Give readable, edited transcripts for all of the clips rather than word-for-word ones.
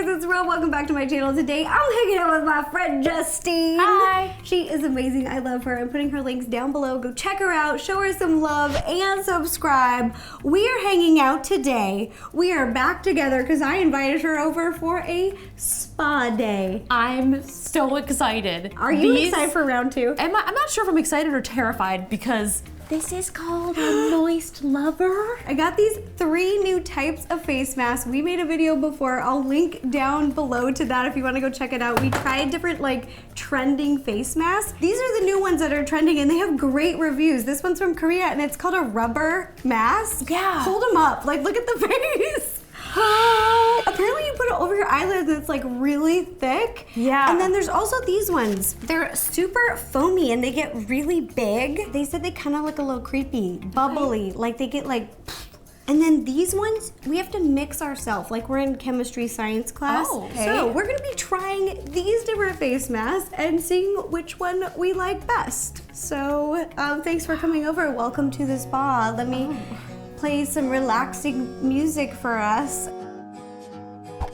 guys, it's Ro. Welcome back to my channel. Today I'm hanging out with my friend Justine. Hi. She is amazing. I love her. I'm putting her links down below. Go check her out, show her some love, and subscribe. We are hanging out today. We are back together because I invited her over for a spa day. I'm so excited. Are you excited for round two? I'm not sure if I'm excited or terrified because this is called a moist lover. I got these 3 new types of face masks. We made a video before. I'll link down below to that if you want to go check it out. We tried different trending face masks. These are the new ones that are trending and they have great reviews. This one's from Korea and it's called a rubber mask. Yeah. Hold them up. Look at the face. Apparently you put it over your eyelids and it's really thick. Yeah. And then there's also these ones. They're super foamy and they get really big. They said they kind of look a little creepy, bubbly. Like they get and then these ones, we have to mix ourselves. Like we're in chemistry science class. Oh, okay. So we're gonna be trying these different face masks and seeing which one we like best. So thanks for coming over. Welcome to the spa. Let me play some relaxing music for us.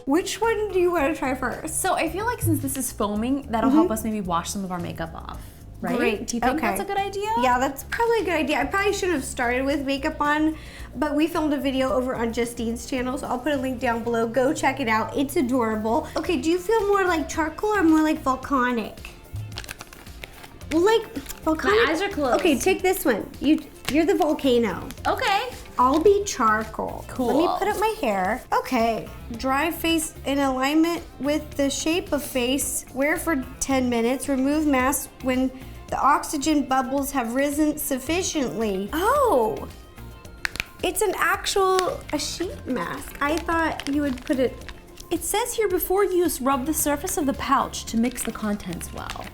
Which one do you want to try first? So I feel like since this is foaming, that'll help us maybe wash some of our makeup off, right? Great. Do you think that's a good idea? Yeah, that's probably a good idea. I probably shouldn't have started with makeup on, but we filmed a video over on Justine's channel, so I'll put a link down below. Go check it out. It's adorable. Okay, do you feel more like charcoal or more like volcanic? Well, volcanic. My eyes are closed. Okay, take this one. You're the volcano. Okay. I'll be charcoal. Cool. Let me put up my hair. Okay, dry face in alignment with the shape of face. Wear for 10 minutes. Remove mask when the oxygen bubbles have risen sufficiently. Oh, it's a sheet mask. I thought you would put it. It says here before use, rub the surface of the pouch to mix the contents well.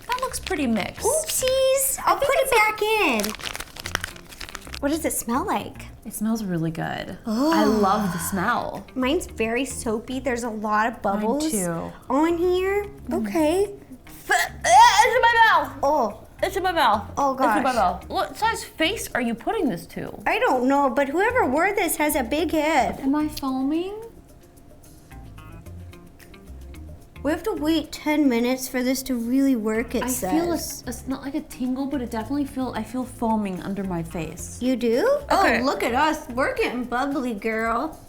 That looks pretty mixed. Oopsies, I'll put it back in. What does it smell like? It smells really good. Oh. I love the smell. Mine's very soapy. There's a lot of bubbles Mine too. on here. Okay. It's in my mouth. Oh. It's in my mouth. Oh gosh. It's in my mouth. What size face are you putting this to? I don't know, but whoever wore this has a big head. Am I foaming? We have to wait 10 minutes for this to really work, it says. I feel it's not like a tingle, but it definitely I feel foaming under my face. You do? Okay. Oh, look at us. We're getting bubbly, girl.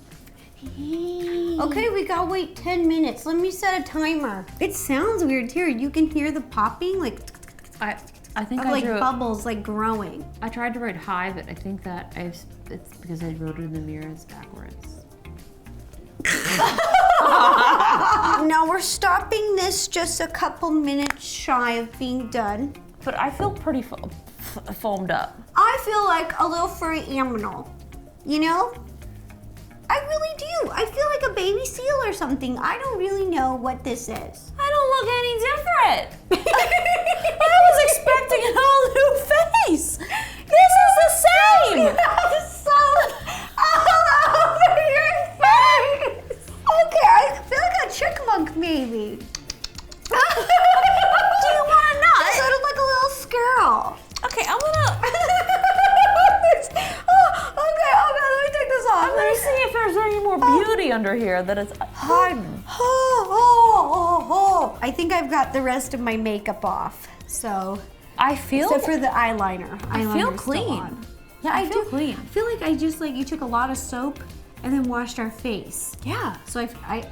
Okay, we gotta wait 10 minutes. Let me set a timer. It sounds weird too. You can hear the popping, I think bubbles growing. I tried to write hi, but I think that it's because I wrote it in the mirrors backwards. Now we're stopping this just a couple minutes shy of being done. But I feel pretty foamed up. I feel like a little furry animal, you know? I really do. I feel like a baby seal or something. I don't really know what this is. I don't look any different. I was expecting a whole new face. This is the same. You have soap all over your face. Okay, I feel like a chipmunk maybe. Do you want to not? I sort of like a little squirrel. Okay, I'm gonna. Okay, let me take this off. I'm gonna see if there's any more beauty under here that is hiding. I think I've got the rest of my makeup off. So I feel. Except for the eyeliner. I feel Eyeliner's still clean. on. Yeah, I feel clean. I feel like I just you took a lot of soap and then washed our face. Yeah. So I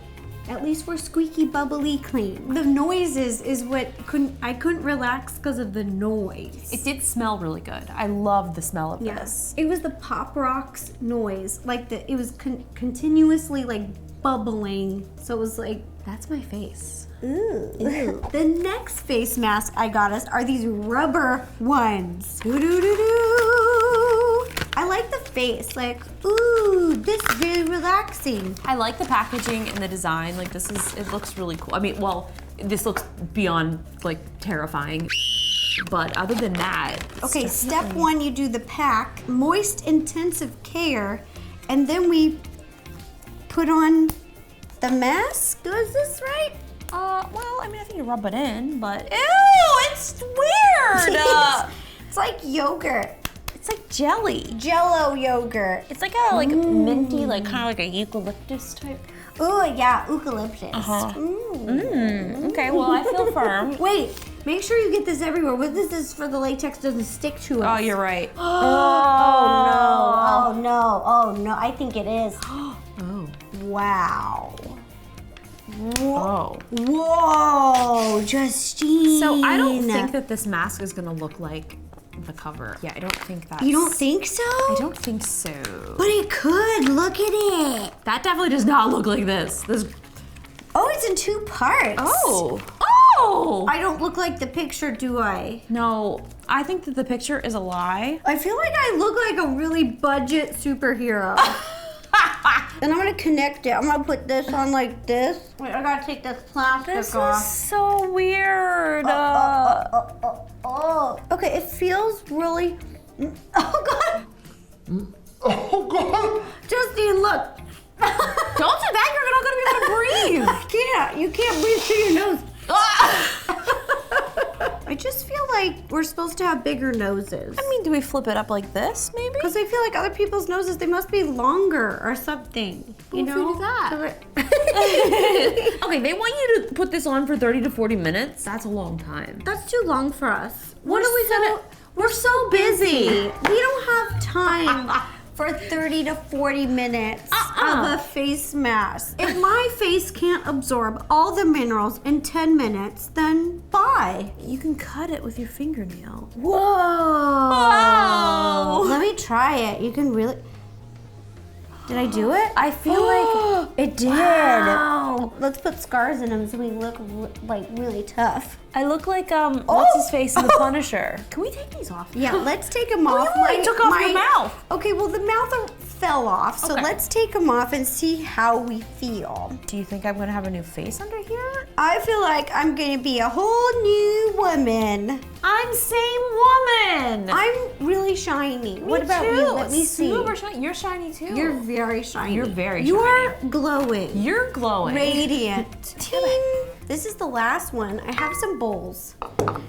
at least we're squeaky bubbly clean. The noises is what I couldn't relax because of the noise. It did smell really good. I love the smell of this. It was the Pop Rocks noise. It was continuously bubbling. So it was That's my face. Ooh. Ew. The next face mask I got us are these rubber ones. I like the face. Ooh, this is really relaxing. I like the packaging and the design. It looks really cool. I mean, well, this looks beyond terrifying. But other than that, okay, step 1, you do the pack, moist intensive care, and then we put on the mask. Is this right? Well, I mean, I think you rub it in, but ew, it's weird. It's like yogurt. It's like jelly. Jello yogurt. It's like a minty, like kind of like a eucalyptus type. Ooh, yeah, eucalyptus. Okay, well, I feel firm. Wait, make sure you get this everywhere. What this is for the latex doesn't stick to us. Oh, you're right. Oh no, I think it is. Oh. Wow. Oh. Whoa, Justine. So I don't think that this mask is gonna look like the cover. Yeah, I don't think that. You don't think so? I don't think so. But it could. Look at it. That definitely does not look like this. Oh, it's in 2 parts. Oh. Oh! I don't look like the picture, do I? No, I think that the picture is a lie. I feel like I look like a really budget superhero. Then I'm gonna connect it. I'm gonna put this on like this. Wait, I gotta take this plastic This off. is so weird. Okay, it feels really. Oh god! Oh God! Justine, look. Don't do that. You're not gonna be able to breathe. I can't. You can't breathe through your nose. I just feel like we're supposed to have bigger noses. I mean, do we flip it up like this, maybe? Because I feel like other people's noses, they must be longer or something. You Well, know? who did Okay, they want you to put this on for 30 to 40 minutes. That's a long time. That's too long for us. What are we gonna? We're so busy. We don't have time for 30 to 40 minutes of a face mask. If my face can't absorb all the minerals in 10 minutes, then bye. You can cut it with your fingernail. Whoa. Let me try it. You can really. Did I do it? I feel like it did. Wow. Let's put scars in them so we look like really tough. I look like what's his face in The Punisher. Can we take these off? Yeah, let's take them off. you already took off your mouth. Okay, well the mouth fell off, so Okay. let's take them off and see how we feel. Do you think I'm gonna have a new face under here? I feel like I'm gonna be a whole new woman. I'm same woman. I'm really shiny. What about too. you? Let me see. Super shiny. You're shiny too. You're very shiny. You're very You're glowing. You're glowing. Radiant. Ting. This is the last one. I have some bowls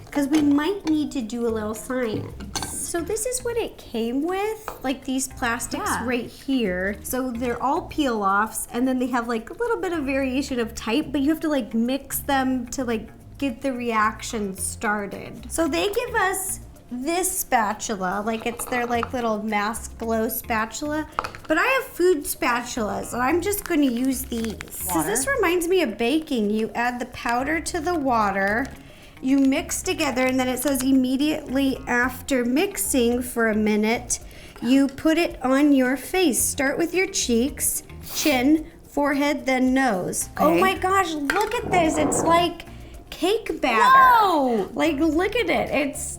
because we might need to do a little science. So this is what it came with, like these plastics right here. So they're all peel offs, and then they have like a little bit of variation of type, but you have to like mix them to like get the reaction started. So they give us this spatula, like it's their like little mask glow spatula, but I have food spatulas and I'm just going to use these. Because this reminds me of baking. You add the powder to the water, you mix together, and then it says immediately after mixing for a minute, you put it on your face. Start with your cheeks, chin, forehead, then nose. Okay. Oh my gosh, look at this. It's like cake batter. Whoa! Like, look at it. It's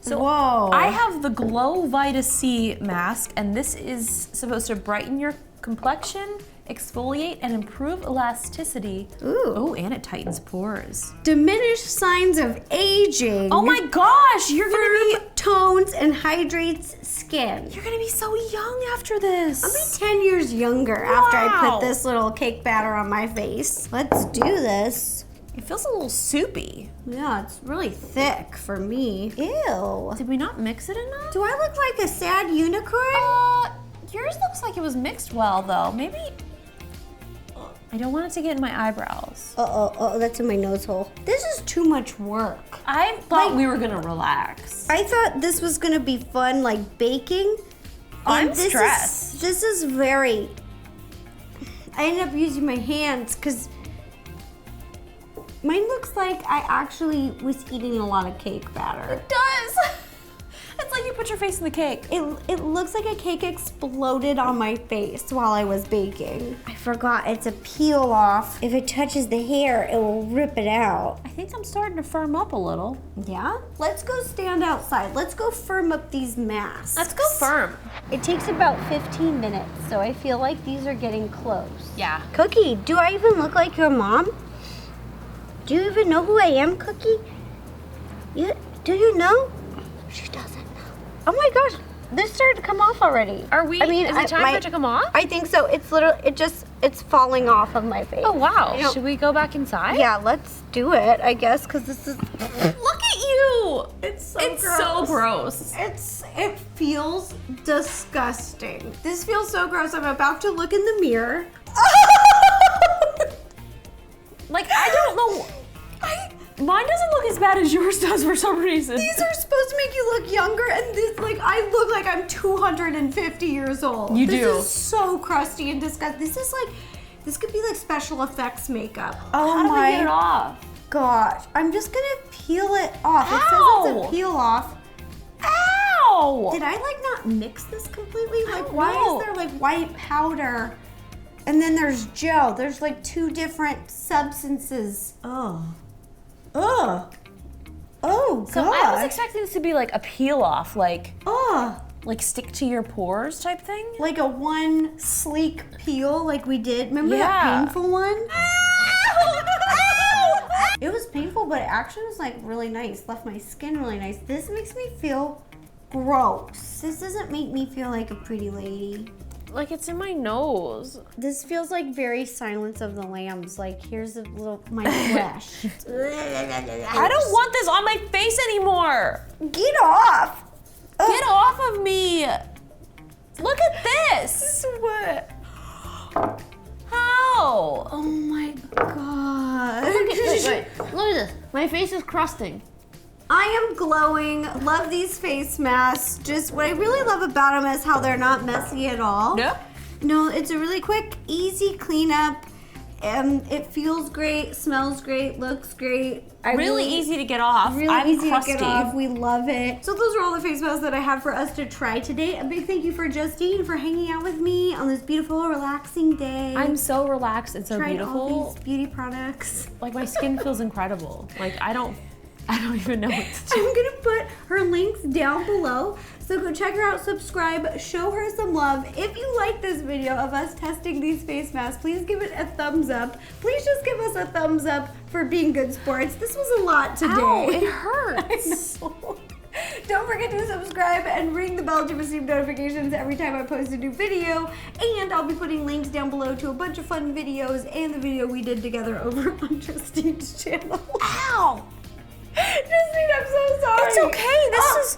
So whoa. I have the Glow Vita C mask, and this is supposed to brighten your complexion, exfoliate, and improve elasticity. Ooh. Oh, and it tightens pores. Diminish signs of aging. Oh my gosh, you're gonna Firm tones and hydrates skin. be so young after this. I'll be 10 years younger after I Wow. put this little cake batter on my face. Let's do this. It feels a little soupy. Yeah, it's really thick for me. Ew. Did we not mix it enough? Do I look like a sad unicorn? Yours looks like it was mixed well though. Maybe. I don't want it to get in my eyebrows. That's in my nose hole. This is too much work. I thought we were gonna relax. I thought this was gonna be fun, like baking. I'm And this stressed. This is very. I ended up using my hands because mine looks like I actually was eating a lot of cake batter. It does. It's like you put your face in the cake. It looks like a cake exploded on my face while I was baking. I forgot it's a peel off. If it touches the hair, it will rip it out. I think I'm starting to firm up a little. Yeah? Let's go stand outside. Let's go firm up these masks. Let's go firm. It takes about 15 minutes, so I feel like these are getting close. Yeah. Cookie, do I even look like your mom? Do you even know who I am, Cookie? Do you know? She doesn't know. Oh my gosh, this started to come off already. Are we? Is it time for it to come off? I think so. It's literally, it's falling off of my face. Oh wow. I don't- Should we go back inside? Yeah, let's do it, I guess, because this is. Look at you! It's so It's gross. so gross. It feels disgusting. This feels so gross. I'm about to look in the mirror. Like, I don't know. Mine doesn't look as bad as yours does for some reason. These are supposed to make you look younger, and this, like, I look like I'm 250 years old. You do. This is so crusty and disgusting. This could be like special effects makeup. Oh How do my we get it off? gosh. I'm just gonna peel it off. It says Ow! it's a peel off. Ow! Did I like not mix this completely? Like, don't why know. is there like white powder and then there's gel? There's like two different substances. Oh. Ugh. Oh, So God. I was expecting this to be like a peel off, like stick to your pores type thing. Like a one sleek peel like we did. Remember Yeah. that painful one? It was painful, but it actually was like really nice. Left my skin really nice. This makes me feel gross. This doesn't make me feel like a pretty lady. Like it's in my nose. This feels like very Silence of the Lambs. Like, here's a little, my flesh. I don't want this on my face anymore. Get off! Get off of me. Look at this. What? How? Oh my god. Wait. Look at this. My face is crusting. I am glowing. Love these face masks. Just what I really love about them is how they're not messy at all. Nope. No, it's a really quick, easy cleanup. It feels great, smells great, looks great. Really easy to get off. Really I'm easy crusty. to get off. We love it. So those are all the face masks that I have for us to try today. A big thank you for Justine for hanging out with me on this beautiful, relaxing day. I'm so relaxed and so Tried beautiful. all these beauty products. Like my skin feels incredible. Like I don't even know what to do. I'm gonna put her links down below. So go check her out, subscribe, show her some love. If you like this video of us testing these face masks, please give it a thumbs up. Please just give us a thumbs up for being good sports. This was a lot today. Ow, it hurts. I know. Don't forget to subscribe and ring the bell to receive notifications every time I post a new video. And I'll be putting links down below to a bunch of fun videos and the video we did together over on Justine's channel. Ow. Justine, I'm so sorry. It's okay. This is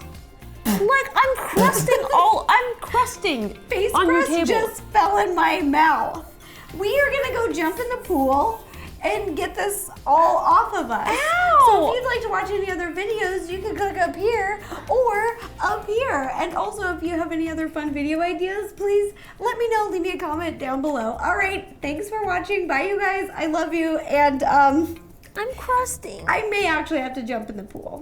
like I'm crusting Face on your crust table. just fell in my mouth. We are gonna go jump in the pool and get this all off of us. Ow! So if you'd like to watch any other videos, you can click up here or up here. And also, if you have any other fun video ideas, please let me know. Leave me a comment down below. All right, thanks for watching. Bye, you guys. I love you. And I'm crusting. I may actually have to jump in the pool.